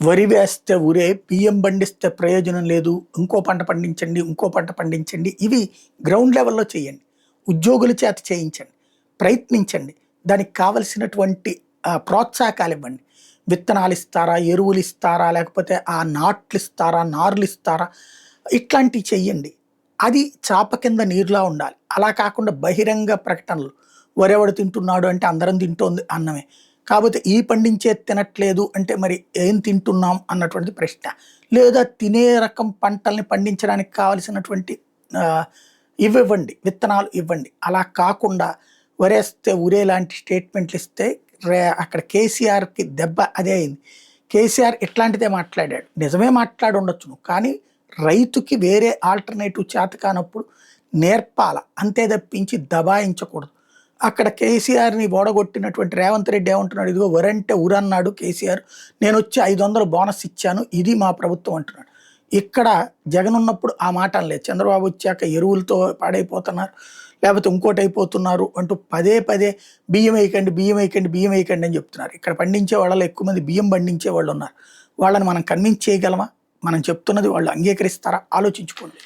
వరి వేస్తే ఊరే, బియ్యం పండిస్తే ప్రయోజనం లేదు, ఇంకో పంట పండించండి, ఇంకో పంట పండించండి. ఇవి గ్రౌండ్ లెవెల్‌లో చేయండి. ఉద్యోగుల చేత చేయించండి. ప్రయత్నించండి. దానికి కావాల్సినటువంటి ప్రోత్సాహకాలివ్వండి. విత్తనాలిస్తారా? ఎరువులిస్తారా? లేకపోతే ఆ నాట్లిస్తారా? నారులిస్తారా? ఇట్లాంటివి చెయ్యండి. అది చాప కింద నీరులా ఉండాలి. అలా కాకుండా బహిరంగ ప్రకటనలు. వరెవడు తింటున్నాడు అంటే అందరం తింటోంది అన్నమే. కాపోతే ఈ పండించేది తినట్లేదు అంటే మరి ఏం తింటున్నాం అన్నటువంటిది ప్రశ్న. లేదా తినే రకం పంటల్ని పండించడానికి కావాల్సినటువంటి ఆహ్, ఇవ్వివ్వండి. విత్తనాలు ఇవ్వండి. అలా కాకుండా వరేస్తే ఊరే లాంటి స్టేట్మెంట్లు ఇస్తే అక్కడ కేసీఆర్‌కి దెబ్బ అదే అయింది. కేసీఆర్ ఇట్లాంటిదే మాట్లాడాడు. నిజమే మాట్లాడుండొచ్చును. కానీ రైతుకి వేరే ఆల్టర్‌నేటివ్ చేత కానప్పుడు నేర్పాల. అంతే తప్పించి దబాయించకూడదు. అక్కడ కేసీఆర్‌ని ఓడగొట్టినటువంటి రేవంత్ రెడ్డి ఏమంటున్నాడు, ఇదిగో వరంటే ఊరన్నాడు కేసీఆర్. నేనొచ్చి 500 బోనస్ ఇచ్చాను. ఇది మా ప్రభుత్వం అంటున్నాడు. ఇక్కడ జగన్ ఉన్నప్పుడు ఆ మాట అనలేదు. చంద్రబాబు వచ్చాక ఎరువులతో పాడైపోతున్నారు. లేకపోతే ఇంకోటైపోతున్నారు అంటూ పదే పదే బియ్యం వేయకండి, బియ్యం వేయకండి, బియ్యం వేయకండి అని చెప్తున్నారు. ఇక్కడ పండించే వాళ్ళలో ఎక్కువ మంది బియ్యం పండించే వాళ్ళున్నారు. వాళ్ళని మనం కన్విన్స్ చేయగలమా? మనం చెప్తున్నది వాళ్ళు అంగీకరిస్తారా? ఆలోచించుకోండి.